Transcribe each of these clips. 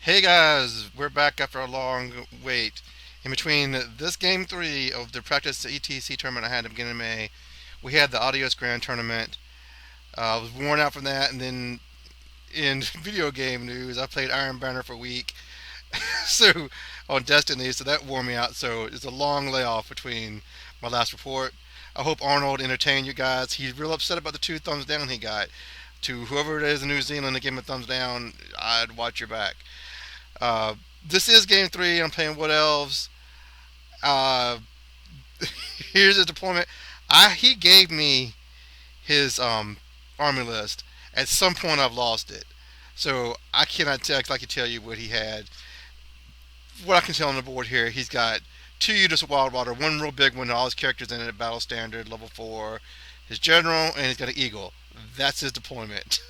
Hey guys, we're back after a long wait. In between this game three of the practice ETC tournament I had at the beginning of May, we had the Audios Grand Tournament. I was worn out from that, and then in video game news, I played Iron Banner for a week, so on Destiny, so that wore me out. So it's a long layoff between my last report. I hope Arnold entertained you guys. He's real upset about the two thumbs down he got. To whoever it is in New Zealand that gave him a thumbs down, I'd watch your back. Uh, this is game three. I'm playing Wood Elves. Uh, Here's his deployment. He gave me his army list. At some point, I've lost it, so I cannot tell. I can tell you what he had. What I can tell on the board here, he's got two units of Wild Water, one real big one, all his characters in it at Battle Standard, level 4, his general, and he's got an Eagle. That's his deployment.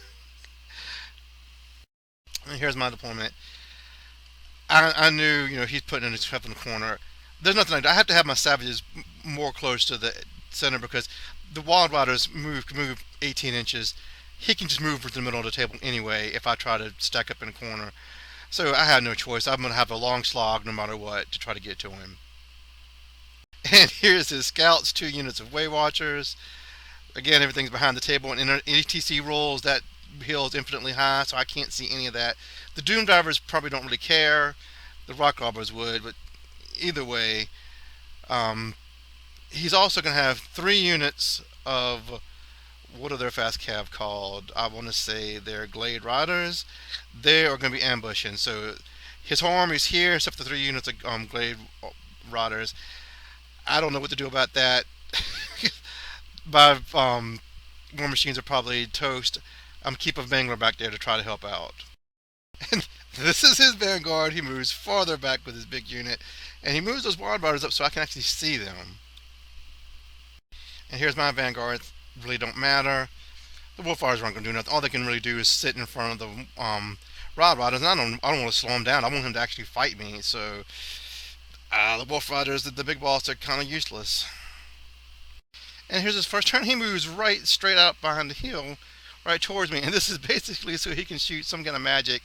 And here's my deployment. I knew, he's putting in his stuff in the corner. There's nothing I have to have my savages more close to the center because the wild riders move 18 inches. He can just move to the middle of the table anyway if I try to stack up in a corner. So I had no choice. I'm going to have a long slog no matter what to try to get to him. And here's his scouts, two units of Way Watchers. Again, everything's behind the table. And in ETC rolls, that hill is infinitely high, so I can't see any of that. The Doom Divers probably don't really care. The Rock Robbers would, but either way, um, he's also going to have three units of what are their fast cav called? I want to say they're Glade Riders. They are going to be ambushing. So his whole army's here, except for the three units of Glade Riders. I don't know what to do about that. My war machines are probably toast. I'm keeping Bangler back there to try to help out. And this is his vanguard. He moves farther back with his big unit, and he moves those wild riders up so I can actually see them. And here's my vanguard. Really don't matter. The wolf riders aren't going to do nothing. All they can really do is sit in front of the rod riders, and I don't want to slow him down. I want him to actually fight me. So the wolf riders, the big boss, are kind of useless. And here's his first turn. He moves right straight out behind the hill, right towards me. And this is basically so he can shoot some kind of magic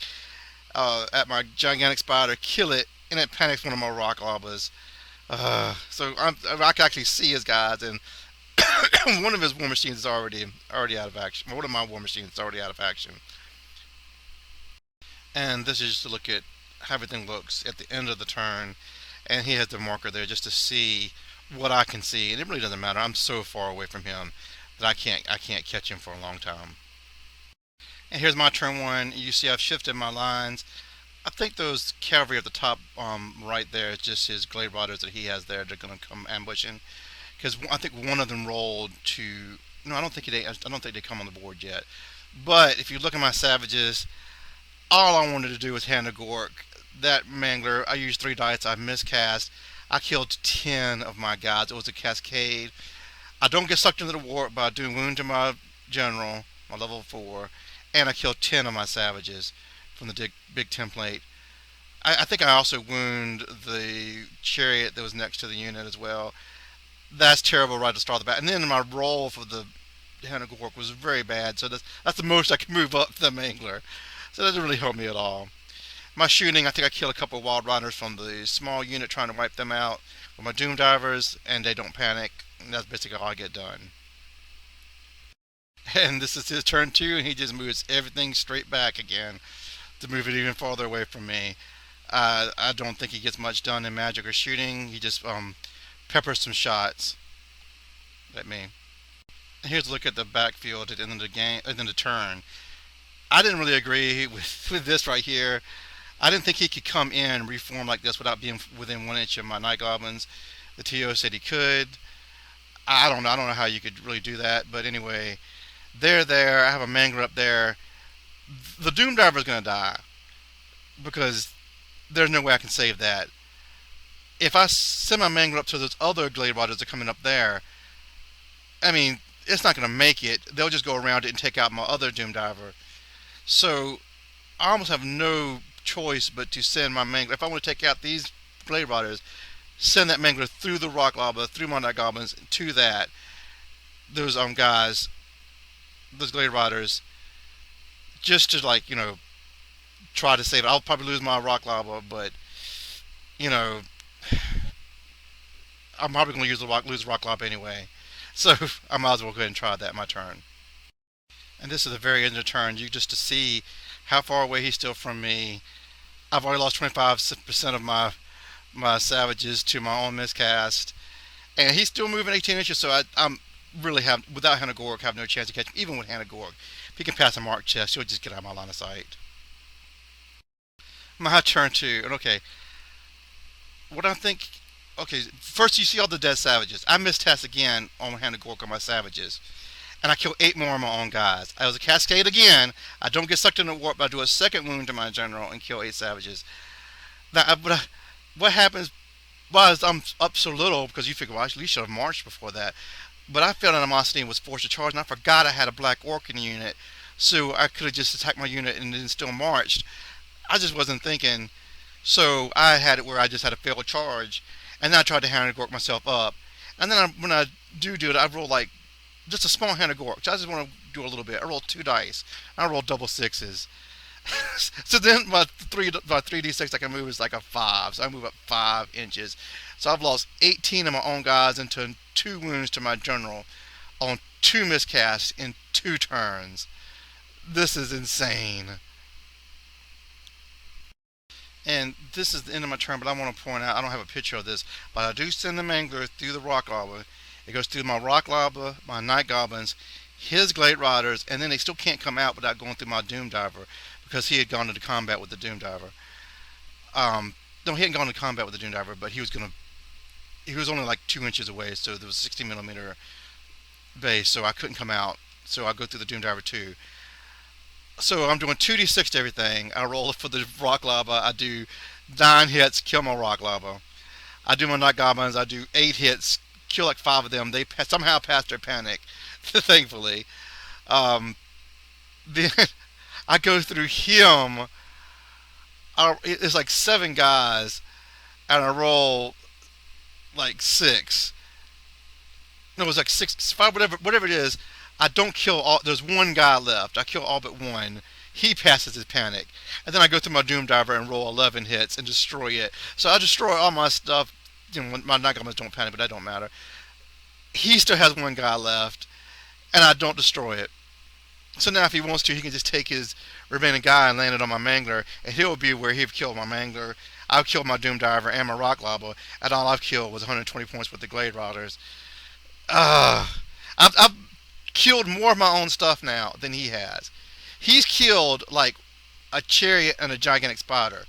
at my gigantic spider, kill it, and it panics one of my rock lobas. I can actually see his guys, and one of his war machines is already out of action. One of my war machines is already out of action. And this is just to look at how everything looks at the end of the turn. And he has the marker there just to see what I can see. And it really doesn't matter. I'm so far away from him that I can't catch him for a long time. And here's my turn one. You see I've shifted my lines. I think those cavalry at the top right there is just his glade riders that he has there. They're going to come ambushing because I think one of them rolled to. No, I don't think they come on the board yet. But if you look at my savages, all I wanted to do was hand a Gork. That Mangler, I used 3 dice. I miscast. I killed 10 of my guys. It was a cascade. I don't get sucked into the warp by doing wound to my general, my level 4, and I killed 10 of my savages from the big template. I think I also wound the chariot that was next to the unit as well. That's terrible right to start the battle. And then my roll for the Hannah Gork was very bad, so that's the most I can move up the Mangler. So that doesn't really help me at all. My shooting, I think I killed a couple of wild riders from the small unit trying to wipe them out with my Doom Divers, and they don't panic. And that's basically all I get done. And this is his turn 2, and he just moves everything straight back again to move it even farther away from me. I don't think he gets much done in magic or shooting. He just peppers some shots at me. Here's a look at the backfield at the end of the game, at the end of the turn. I didn't really agree with this right here. I didn't think he could come in and reform like this without being within 1 inch of my night goblins. The TO said he could. I don't know. I don't know how you could really do that, but anyway, they're there. I have a Mangler up there. The Doom Diver is going to die because there's no way I can save that. If I send my Mangler up to those other Glade Riders that are coming up there, I mean, it's not going to make it. They'll just go around it and take out my other Doom Diver. So I almost have no choice but to send my Mangler. If I want to take out these Glade Riders, send that Mangler through the Rock Lava, through my Night Goblins, to those guys, those Glade Riders, just to try to save it. I'll probably lose my rock lava, but you know, I'm probably going to lose the rock lava anyway. So I might as well go ahead and try that my turn. And this is the very end of the turn. You just to see how far away he's still from me. I've already lost 25% of my savages to my own miscast, and he's still moving 18 inches. So I'm really have without Hannah Gorg have no chance to catch him. Even with Hannah Gorg, if he can pass a mark chest, he'll just get out of my line of sight. My turn two. And okay, what I think. Okay, first you see all the dead savages. I mistest again on Hannah Gorg on my savages, and I kill 8 more of my own guys. I was a cascade again. I don't get sucked into the warp, but I do a second wound to my general and kill 8 savages. Now, what happens? Well, I'm up so little because you figure, well, I at least should have marched before that. But I failed animosity and was forced to charge, and I forgot I had a black orc in the unit, so I could have just attacked my unit and then still marched. I just wasn't thinking, so I had it where I just had a failed charge, and then I tried to hand orc myself up, and then when I do it, I roll like just a small hand of gork. I just want to do a little bit. I roll 2 dice. I roll double sixes. So then my 3d6 I can move is like a 5. So I move up 5 inches. So I've lost 18 of my own guys into 2 wounds to my general on 2 miscasts in 2 turns. This is insane. And this is the end of my turn, but I want to point out, I don't have a picture of this, but I do send the Mangler through the rock lava. It goes through my rock lava, my night goblins, his glade riders, and then they still can't come out without going through my doom diver because he had gone into combat with the doom diver. No, he hadn't gone into combat with the doom diver, but he was only like 2 inches away, so there was a 60 millimeter base, so I couldn't come out. So I go through the doom diver too. So I'm doing 2d6 to everything. I roll for the rock lava. I do 9 hits, kill my rock lava. I do my night goblins. I do 8 hits, kill like 5 of them. They somehow pass their panic, thankfully. Then I go through him. It's like 7 guys, and I roll like 6. No, it was like 6, 5, whatever it is. I don't kill all. There's 1 guy left. I kill all but 1. He passes his panic, and then I go through my doom diver and roll 11 hits and destroy it. So I destroy all my stuff. You know, my night goblins don't panic, but that don't matter. He still has 1 guy left, and I don't destroy it. So now if he wants to, he can just take his remaining guy and land it on my Mangler, and he'll be where he've killed my Mangler. I've killed my Doom Diver and my Rock Lava, and all I've killed was 120 points with the Glade Riders. I've killed more of my own stuff now than he has. He's killed like a chariot and a gigantic spider.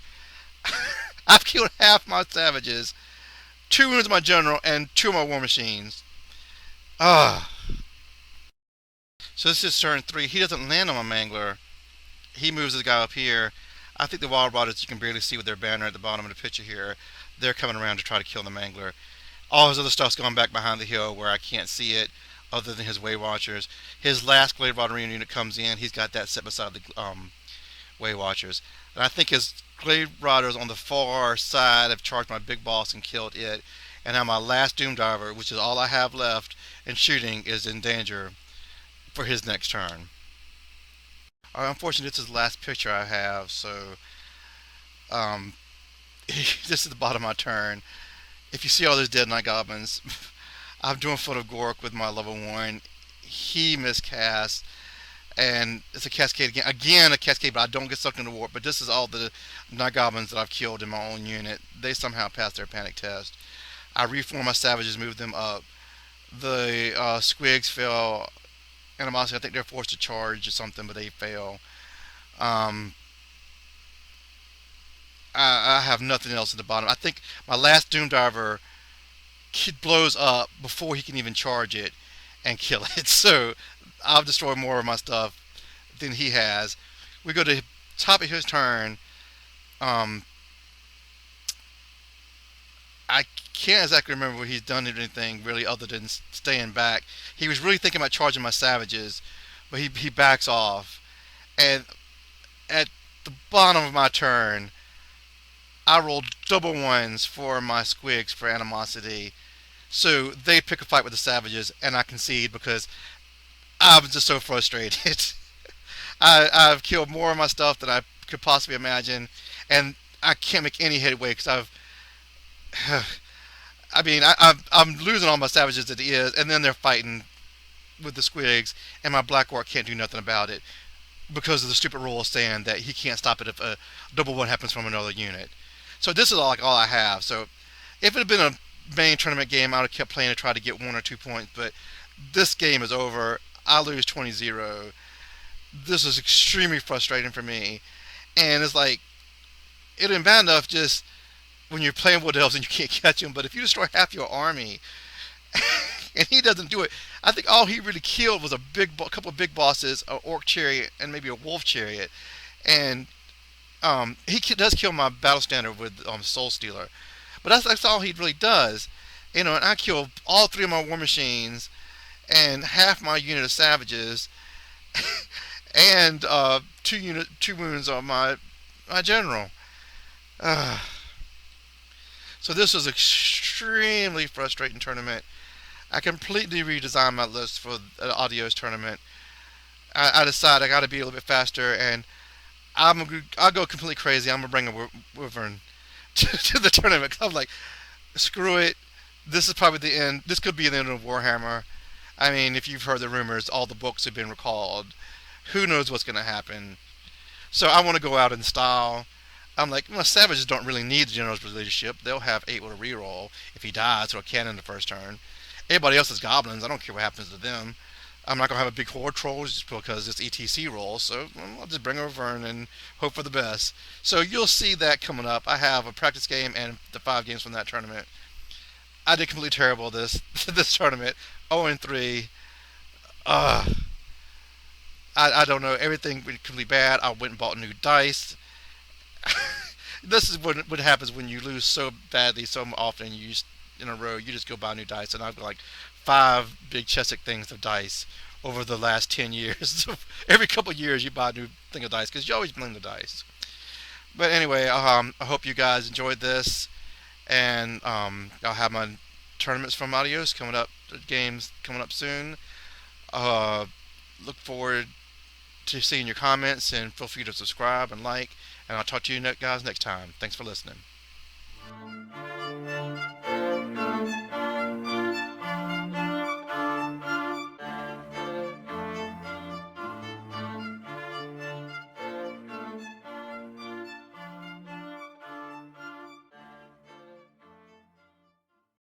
I've killed half my savages, 2 wounds of my general, and 2 of my war machines. So this is turn 3. He doesn't land on my Mangler. He moves this guy up here. I think the Wild Riders, you can barely see with their banner at the bottom of the picture here. They're coming around to try to kill the Mangler. All his other stuff's going back behind the hill where I can't see it, other than his Way Watchers. His last Glade Rider unit comes in. He's got that set beside the Way Watchers. And I think his Glade Riders on the far side have charged my big boss and killed it. And now my last Doom Diver, which is all I have left in shooting, is in danger for his next turn. Unfortunately, this is the last picture I have, so this is the bottom of my turn. If you see all those dead night goblins, I'm doing Foot of Gork with my level 1. He miscast, and it's a cascade again. Again, a cascade, but I don't get sucked into warp. But this is all the night goblins that I've killed in my own unit. They somehow passed their panic test. I reform my savages, move them up. The squigs fell. Animosity, I think they're forced to charge or something, but they fail. I have nothing else at the bottom. I think my last Doom Diver blows up before he can even charge it and kill it. So I've destroyed more of my stuff than he has. We go to the top of his turn. I can't exactly remember what he's done anything really other than staying back. He was really thinking about charging my savages, but he backs off. And at the bottom of my turn, I rolled double 1s for my squigs for animosity. So they pick a fight with the savages, and I concede because I'm just so frustrated. I've killed more of my stuff than I could possibly imagine, and I can't make any headway because I mean, I'm losing all my savages as it is, and then they're fighting with the squigs, and my black orc can't do nothing about it because of the stupid rule saying that he can't stop it if a double one happens from another unit. So this is all I have. So if it had been a main tournament game, I would have kept playing to try to get 1 or 2 points. But this game is over. I lose 20-0. This is extremely frustrating for me. And it's like, it ain't bad enough just when you're playing Wood Elves and you can't catch him, but if you destroy half your army and he doesn't do it, I think all he really killed was couple of big bosses, an Orc Chariot and maybe a Wolf Chariot. And he does kill my Battle Standard with Soul Stealer. But that's all he really does. And I kill all 3 of my War Machines and half my unit of Savages and 2 wounds on my General. So this was an extremely frustrating tournament. I completely redesigned my list for the Adios tournament. I decided I got to be a little bit faster, and I'll go completely crazy. I'm gonna bring a Wyvern to the tournament. I'm like, screw it. This is probably the end. This could be the end of Warhammer. I mean, if you've heard the rumors, all the books have been recalled. Who knows what's gonna happen? So I want to go out in style. I'm like, well, Savages don't really need the General's leadership. They'll have 8 with a reroll if he dies or a cannon the first turn. Everybody else is Goblins. I don't care what happens to them. I'm not going to have a big Horde Trolls just because it's ETC roll, so I'll just bring over Vern and hope for the best. So you'll see that coming up. I have a practice game and the 5 games from that tournament. I did completely terrible this tournament. 0-3. I don't know. Everything went completely bad. I went and bought new dice. This is what happens when you lose so badly so often. In a row, you just go buy new dice, and I've got like 5 big chestic things of dice over the last 10 years. So every couple of years, you buy a new thing of dice because you always blame the dice. But anyway, I hope you guys enjoyed this, and I'll have my tournaments from Adios coming up, games coming up soon. Look forward to seeing your comments, and feel free to subscribe and like, and I'll talk to you guys next time. Thanks for listening.